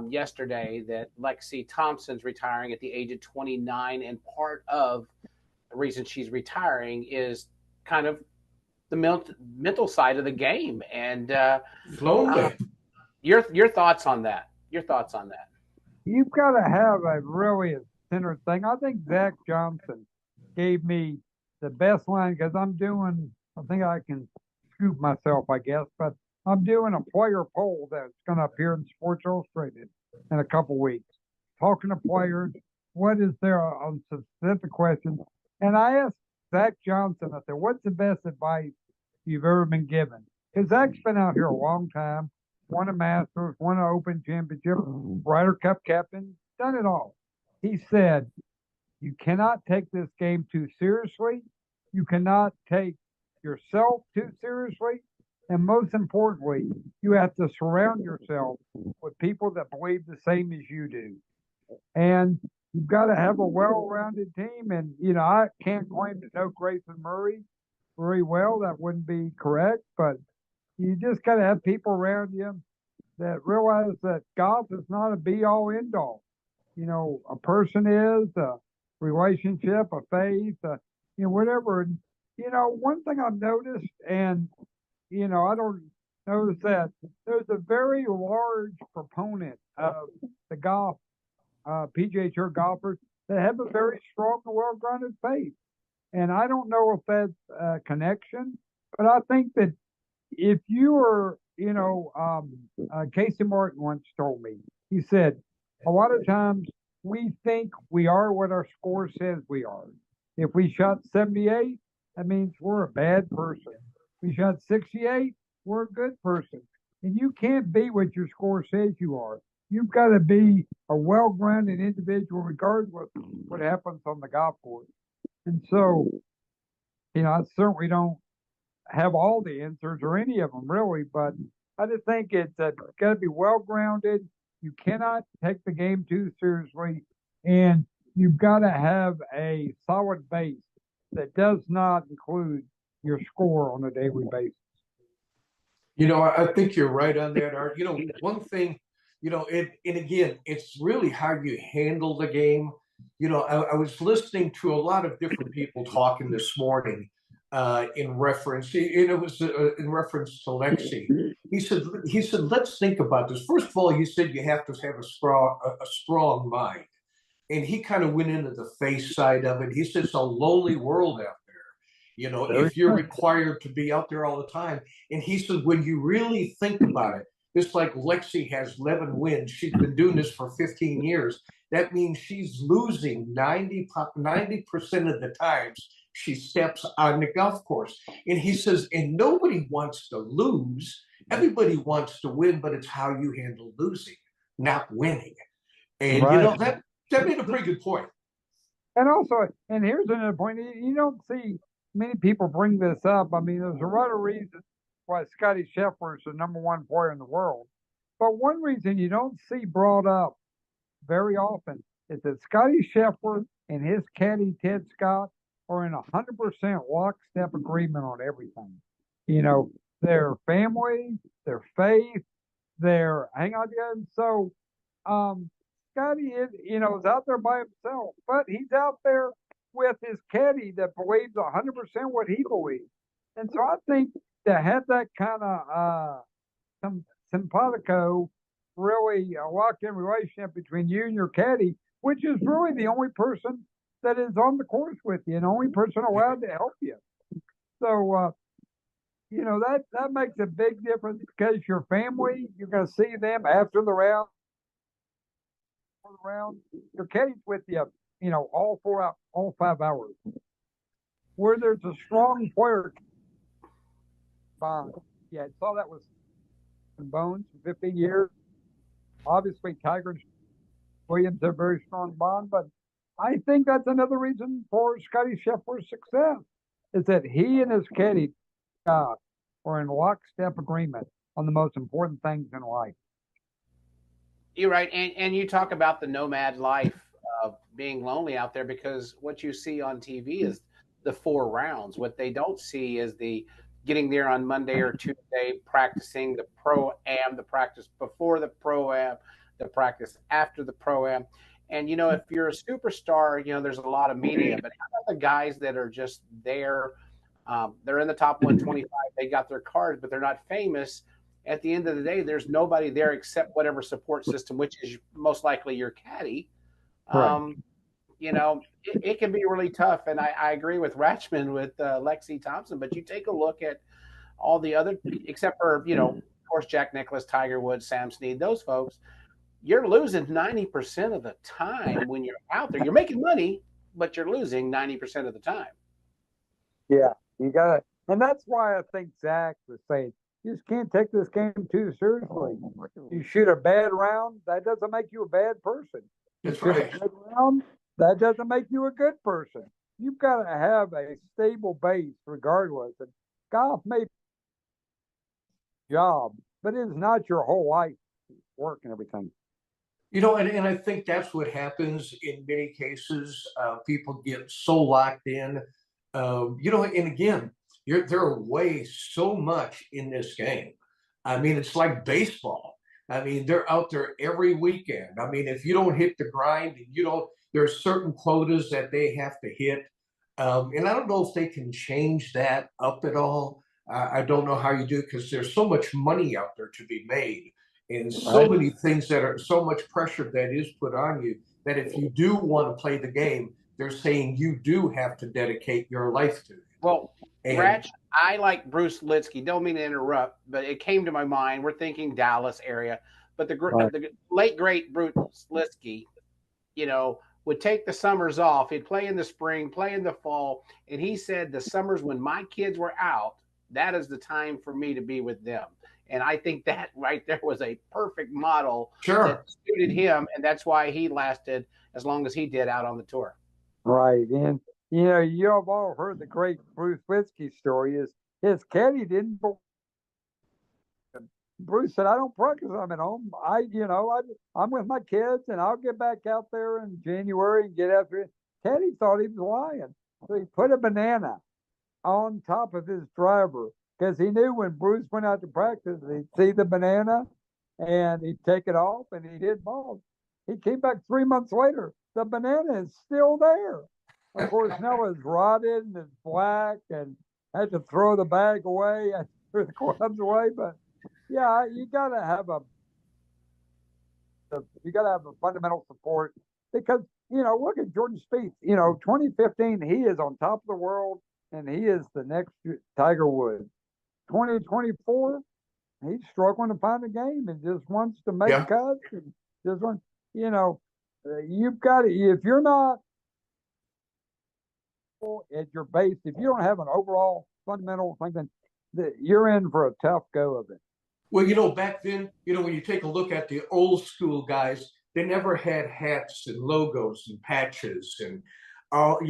yesterday that Lexi Thompson's retiring at the age of 29, and part of the reason she's retiring is kind of the mental side of the game, and your thoughts on that? Your thoughts on that? You've got to have a really centered thing. I think Zach Johnson gave me the best line because I think I can scoop myself, I guess, but I'm doing a player poll that's going to appear in Sports Illustrated in a couple weeks. Talking to players, what is there on specific questions? And I asked Zach Johnson, I said, what's the best advice you've ever been given? Because Zach's been out here a long time, won a Masters, won an Open Championship, Ryder Cup captain, done it all. He said, you cannot take this game too seriously. You cannot take yourself too seriously. And most importantly, you have to surround yourself with people that believe the same as you do. And you've got to have a well-rounded team. And, I can't claim to know Grayson Murray very well. That wouldn't be correct. But you just got to have people around you that realize that golf is not a be-all, end-all. A person is, a relationship, a faith, whatever. And, one thing I've noticed, and, I don't notice that there's a very large proponent of the golf, PGA Tour golfers that have a very strong and well-grounded faith. And I don't know if that's a connection, but I think that if you are, Casey Martin once told me, he said, a lot of times we think we are what our score says we are. If we shot 78, that means we're a bad person. If we shot 68, we're a good person. And you can't be what your score says you are. You've got to be a well-grounded individual regardless of what happens on the golf course. And so, I certainly don't have all the answers or any of them really, but I just think it's got to be well-grounded. You cannot take the game too seriously, and you've got to have a solid base that does not include your score on a daily basis. I think you're right on that, Art. One thing, and again, it's really how you handle the game. I was listening to a lot of different people talking this morning in reference, and it was in reference to Lexi. He said, let's think about this. First of all, he said you have to have a strong mind. And he kind of went into the face side of it. He said it's a lonely world out there. Very If you're true. required to be out there all the time. And he said, when you really think about it, it's like Lexi has 11 wins. She's been doing this for 15 years. That means she's losing 90% of the times she steps on the golf course. And he says, and nobody wants to lose. Everybody wants to win, but it's how you handle losing, not winning. And Right. that made a pretty good point. And also, and here's another point. You don't see many people bring this up. I mean, there's a lot of reasons why Scotty Scheffler is the #1 player in the world. But one reason you don't see brought up very often is that Scotty Scheffler and his caddy, Ted Scott, are in 100% lockstep agreement on everything. Their family, their faith, their hang on, yeah. So, Scotty is out there by himself, but he's out there with his caddy that believes 100% what he believes. And so I think to have that kind of some simpatico, really a locked-in relationship between you and your caddy, which is really the only person that is on the course with you and the only person allowed to help you. So, that makes a big difference because your family, you're going to see them after the round. Your caddy's with you, all 5 hours. Where there's a strong player bond. Yeah, I saw that with Bones for 15 years. Obviously, Tiger and Williams are a very strong bond, but I think that's another reason for Scotty Scheffler's success is that he and his caddy are in lockstep agreement on the most important things in life. You're right, and you talk about the nomad life of being lonely out there because what you see on TV is the 4 rounds. What they don't see is the getting there on Monday or Tuesday, practicing the pro-am, the practice before the pro-am, the practice after the pro-am. And if you're a superstar, there's a lot of media. But how about the guys that are just there? They're in the top 125. They got their cards, but they're not famous. At the end of the day, there's nobody there except whatever support system, which is most likely your caddy. Right. It can be really tough. And I agree with Ratchman with Lexi Thompson, but you take a look at all the other, except for, of course, Jack Nicklaus, Tiger Woods, Sam Snead, those folks, you're losing 90% of the time when you're out there. You're making money, but you're losing 90% of the time. Yeah, you got it. And that's why I think Zach was saying, you just can't take this game too seriously. You shoot a bad round, that doesn't make you a bad person. That's You shoot right. a good round, that doesn't make you a good person. You've got to have a stable base regardless. And golf may be a job, but it is not your whole life work and everything. And I think that's what happens in many cases. People get so locked in. And again, they're away so much in this game. I mean, it's like baseball. I mean, they're out there every weekend. I mean, if you don't hit the grind, there are certain quotas that they have to hit. And I don't know if they can change that up at all. I don't know how you do because there's so much money out there to be made and so many things that are so much pressure that is put on you that if you do want to play the game, they're saying you do have to dedicate your life to it. Well, And Ratch, I like Bruce Litsky. Don't mean to interrupt, but it came to my mind. We're thinking Dallas area, but the late great Bruce Litsky, would take the summers off. He'd play in the spring, play in the fall, and he said the summers when my kids were out, that is the time for me to be with them. And I think that right there was a perfect model that suited him, and that's why he lasted as long as he did out on the tour. Right. And, you have all heard the great Bruce Litsky story is his caddy didn't. Bruce said, I don't practice. I'm at home. I'm with my kids and I'll get back out there in January and get after it. Caddy thought he was lying. So he put a banana on top of his driver because he knew when Bruce went out to practice, he'd see the banana and he'd take it off and he'd hit balls. He came back 3 months later. The banana is still there. Of course, now it's rotted and it's black and had to throw the bag away and threw the clubs away. But yeah, you gotta have a fundamental support because look at Jordan Spieth. 2015 he is on top of the world and he is the next Tiger Woods. 2024 he's struggling to find a game and just wants to make cuts and just want you've got to, if you're not at your base, if you don't have an overall fundamental thing, then you're in for a tough go of it. Well, back then, when you take a look at the old school guys, they never had hats and logos and patches and, on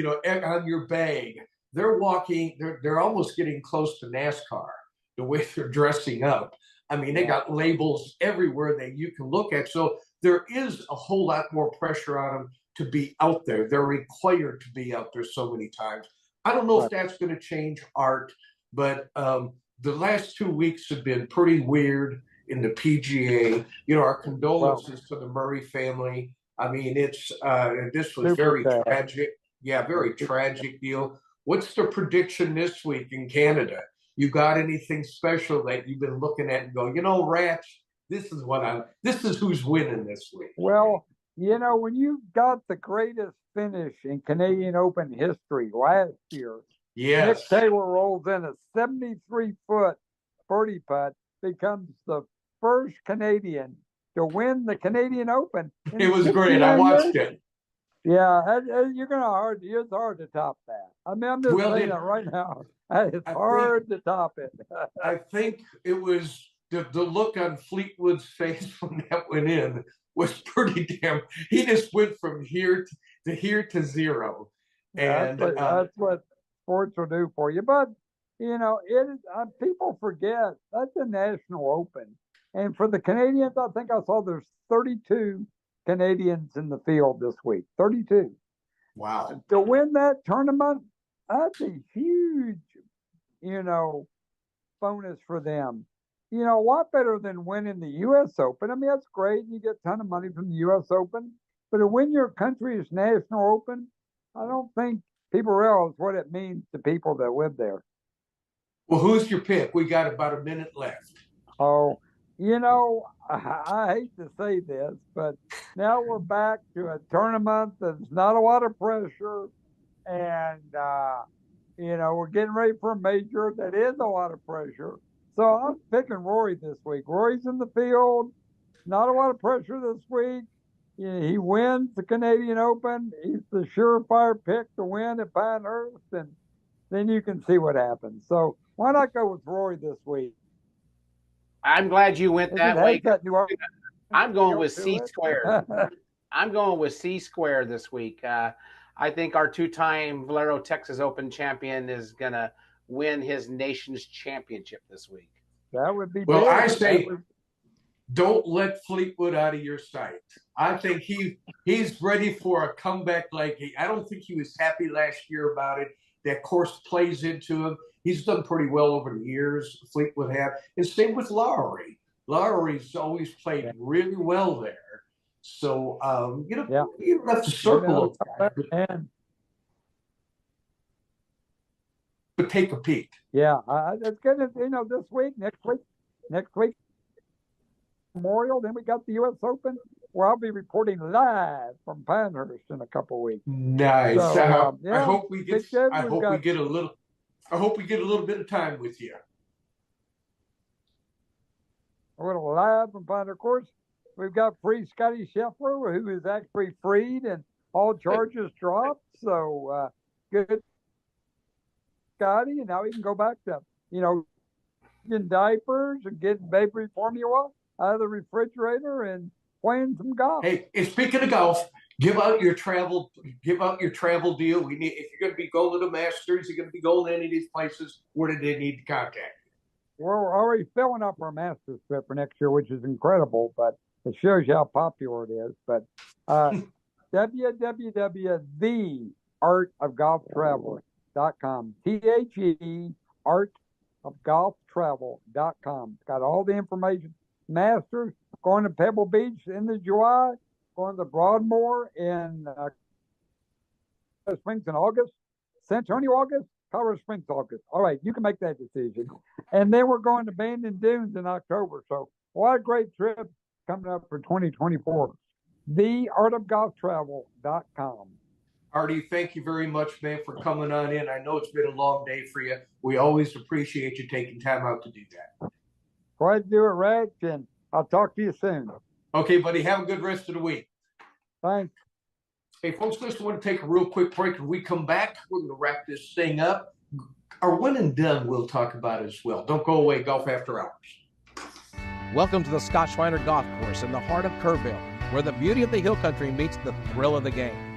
your bag. They're walking, they're almost getting close to NASCAR, the way they're dressing up. I mean, they got labels everywhere that you can look at. So there is a whole lot more pressure on them to be out there. They're required to be out there so many times. I don't know if that's going to change Art, but the last 2 weeks have been pretty weird in the PGA. Our condolences to the Murray family. I mean, this was very tragic. Yeah, very tragic deal. What's the prediction this week in Canada? You got anything special that you've been looking at and go, Ratch, this is who's winning this week? Well, when you got the greatest finish in Canadian Open history last year, Nick Taylor rolls in a 73-foot birdie putt, becomes the first Canadian to win the Canadian Open. It was great. I watched it. Yeah, it's hard to top that. I mean, I'm just saying that right now. It's hard to top it. I think it was the look on Fleetwood's face when that went in was pretty damn. He just went from here to zero, and that's what sports will do for you. But it is. People forget that's a national open, and for the Canadians, I think I saw there's 32 Canadians in the field this week. 32. Wow. To win that tournament, that's a huge, bonus for them. A lot better than winning the U.S. Open. I mean, that's great. You get a ton of money from the U.S. Open. But to win your country's national open, I don't think people realize what it means to people that live there. Well, who's your pick? We got about a minute left. Oh, I hate to say this, but now we're back to a tournament that's not a lot of pressure. And, we're getting ready for a major that is a lot of pressure. So I'm picking Rory this week. Rory's in the field. Not a lot of pressure this week. He wins the Canadian Open. He's the surefire pick to win at Pinehurst, and then you can see what happens. So why not go with Rory this week? I'm glad you went that way. I'm going with C squared. I'm going with C squared this week. I think our two-time Valero Texas Open champion is going to win his nation's championship this week. That would be well. Big. I say, don't let Fleetwood out of your sight. I think he's ready for a comeback. I don't think he was happy last year about it. That course plays into him. He's done pretty well over the years. Fleetwood have, and same with Lowry. Lowry's always played really well there. So you don't have to circle him. But take a peek. Yeah, it's good. This week, next week, Memorial. Then we got the U.S. Open, where I'll be reporting live from Pinehurst in a couple of weeks. Nice. So, I hope we get. I hope we get a little bit of time with you. We're live from Pinehurst. Of course, we've got free Scotty Scheffler, who is actually freed and all charges dropped. So good. Scotty, and now he can go back to, getting diapers and getting baby formula out of the refrigerator and playing some golf. Hey, and speaking of golf, give out your travel deal. We need, if you're going to be going to the Masters, you're going to be going to any of these places, where do they need to contact you? We're already filling up our Masters trip for next year, which is incredible, but it shows you how popular it is. But www.theartofgolftraveling.com. THE Art of golftravel.com. It's got all the information. Masters, going to Pebble Beach in the July, going to Broadmoor in Springs in August, San Antonio August, Colorado Springs August. All right, you can make that decision. And then we're going to Bandon Dunes in October. So what a great trip coming up for 2024. theartofgolftravel.com. Artie, thank you very much, man, for coming on in. I know it's been a long day for you. We always appreciate you taking time out to do that. Try to do it, Rex, and I'll talk to you soon. Okay, buddy. Have a good rest of the week. Thanks. Hey, folks, let's want to take a real quick break. When we come back, we're going to wrap this thing up. Our one and done we'll talk about as well. Don't go away. Golf After Hours. Welcome to the Scott Schreiner Golf Course in the heart of Kerrville, where the beauty of the hill country meets the thrill of the game.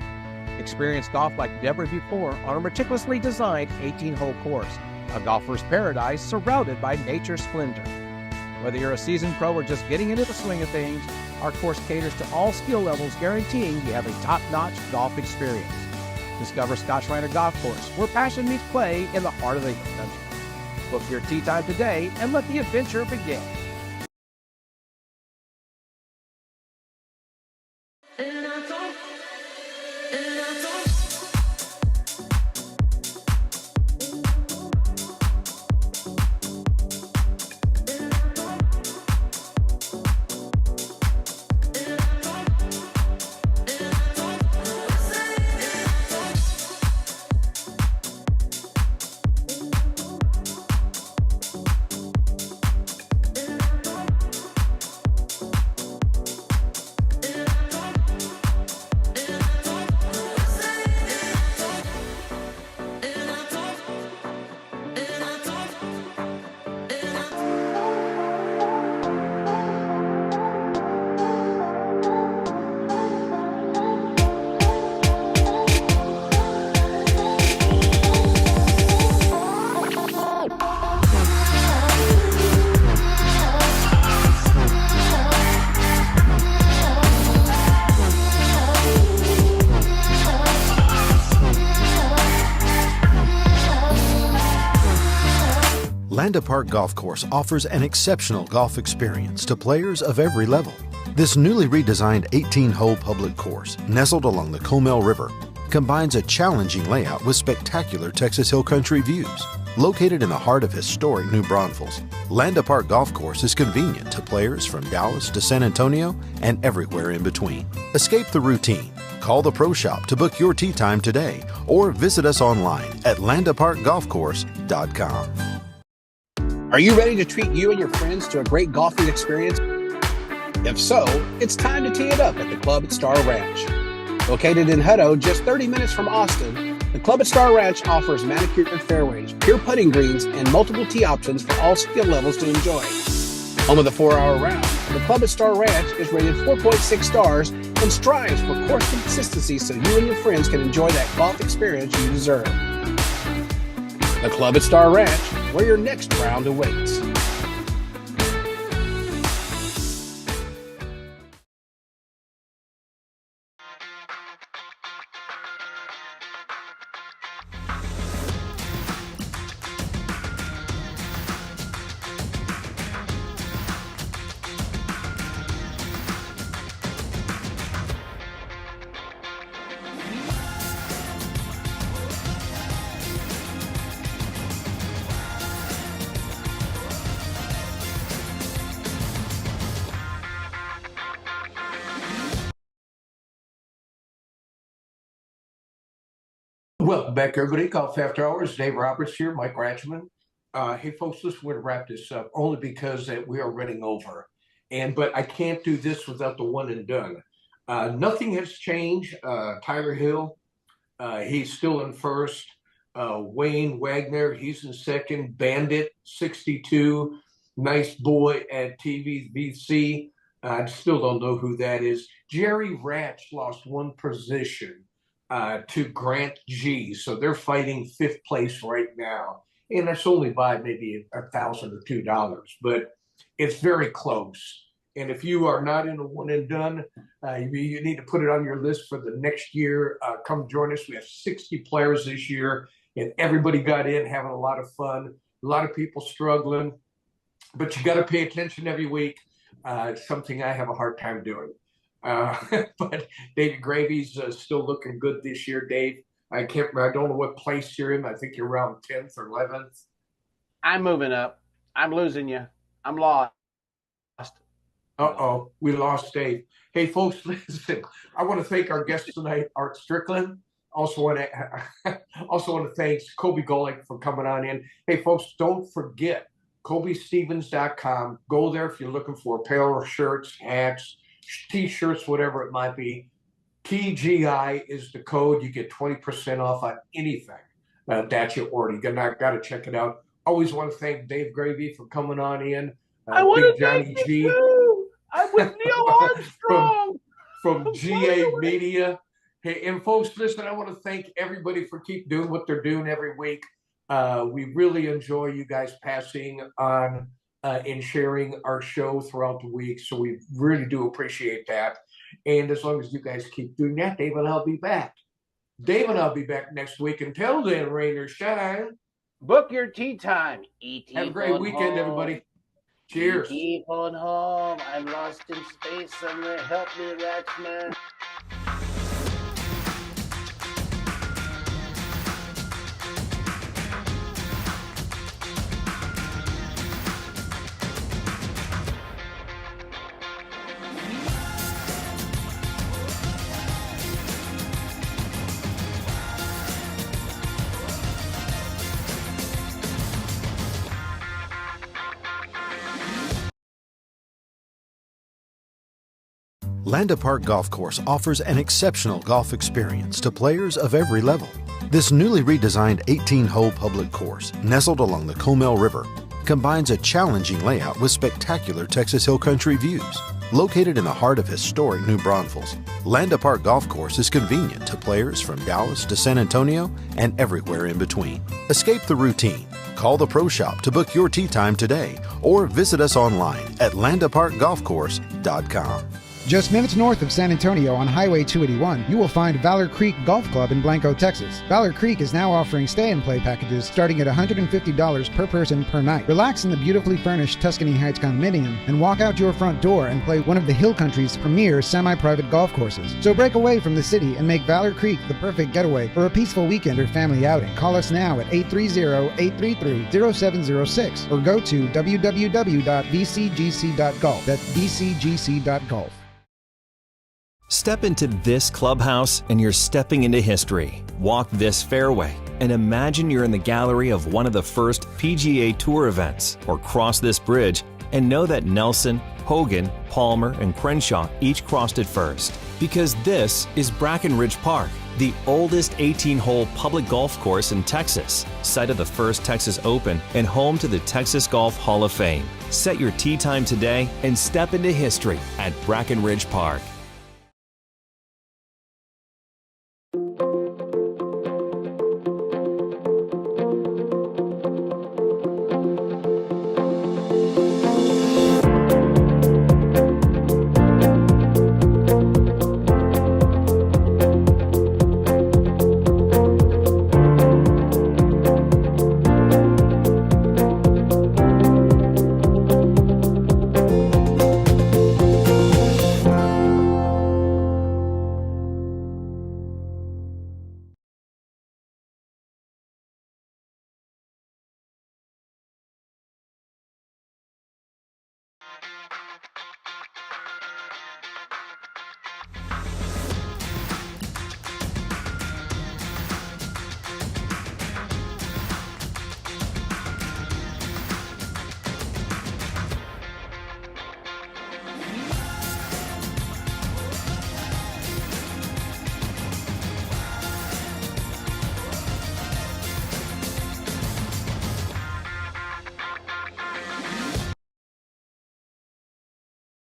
Experience golf like never before on a meticulously designed 18-hole course, a golfer's paradise surrounded by nature's splendor. Whether you're a seasoned pro or just getting into the swing of things, our course caters to all skill levels, guaranteeing you have a top-notch golf experience. Discover Scott Schreiner Golf Course, where passion meets play in the heart of the hill country. Book your tee time today and let the adventure begin. Landa Park Golf Course offers an exceptional golf experience to players of every level. This newly redesigned 18-hole public course, nestled along the Comal River, combines a challenging layout with spectacular Texas Hill Country views. Located in the heart of historic New Braunfels, Landa Park Golf Course is convenient to players from Dallas to San Antonio and everywhere in between. Escape the routine. Call the Pro Shop to book your tee time today or visit us online at landaparkgolfcourse.com. Are you ready to treat you and your friends to a great golfing experience? If so, it's time to tee it up at the Club at Star Ranch. Located in Hutto, just 30 minutes from Austin, the Club at Star Ranch offers manicured fairways, pure putting greens, and multiple tee options for all skill levels to enjoy. Home of the 4-hour round, the Club at Star Ranch is rated 4.6 stars and strives for course consistency so you and your friends can enjoy that golf experience you deserve. The Club at Star Ranch, where your next round awaits. Welcome back, everybody. Golf After Hours. Dave Roberts here, Mike Ratchman. Hey, folks, listen, we're going to wrap this up only because that we are running over. But I can't do this without the one and done. Nothing has changed. Tyler Hill, he's still in first. Wayne Wagner, he's in second. Bandit, 62. Nice boy at TVBC. I still don't know who that is. Jerry Ratch lost one position to Grant G. So they're fighting fifth place right now. And that's only by maybe $1,000 or $2, but it's very close. And if you are not in a one and done, you need to put it on your list for the next year. Come join us. We have 60 players this year, and everybody got in, having a lot of fun. A lot of people struggling, but you got to pay attention every week. It's something I have a hard time doing. But David Gravy's still looking good this year, Dave. I don't know what place you're in. I think you're around 10th or 11th. I'm moving up. I'm losing you. I'm lost. Uh-oh, we lost Dave. Hey, folks, listen, I want to thank our guest tonight, Art Strickland. Also want to thank Kobe Golick for coming on in. Hey, folks, don't forget, KobeStevens.com. Go there if you're looking for a pair of shirts, hats, T-shirts, whatever it might be. TGI is the code. You get 20% off on anything that you order. You got to check it out. Always want to thank Dave Gravy for coming on in. I want Big to Johnny thank G. you too. I'm with Neil Armstrong. from GA Media. Hey, and folks, listen, I want to thank everybody for keep doing what they're doing every week. We really enjoy you guys passing on and sharing our show throughout the week. So we really do appreciate that. And as long as you guys keep doing that, Dave and I'll be back. Dave and I'll be back next week. Until then, rain or shine. Book your tea time. Have a great weekend, everybody. Cheers. Keep on home. I'm lost in space somewhere. Help me, Ratchman. Landa Park Golf Course offers an exceptional golf experience to players of every level. This newly redesigned 18-hole public course, nestled along the Comal River, combines a challenging layout with spectacular Texas Hill Country views. Located in the heart of historic New Braunfels, Landa Park Golf Course is convenient to players from Dallas to San Antonio and everywhere in between. Escape the routine. Call the Pro Shop to book your tee time today or visit us online at landaparkgolfcourse.com. Just minutes north of San Antonio on Highway 281, you will find Valor Creek Golf Club in Blanco, Texas. Valor Creek is now offering stay-and-play packages starting at $150 per person per night. Relax in the beautifully furnished Tuscany Heights condominium and walk out your front door and play one of the Hill Country's premier semi-private golf courses. So break away from the city and make Valor Creek the perfect getaway for a peaceful weekend or family outing. Call us now at 830-833-0706 or go to www.vcgc.golf. That's vcgc.golf. Step into this clubhouse and you're stepping into history. Walk this fairway and imagine you're in the gallery of one of the first PGA Tour events, or cross this bridge and know that Nelson, Hogan, Palmer, and Crenshaw each crossed it first. Because this is Brackenridge Park, the oldest 18-hole public golf course in Texas, site of the first Texas Open and home to the Texas Golf Hall of Fame. Set your tee time today and step into history at Brackenridge Park.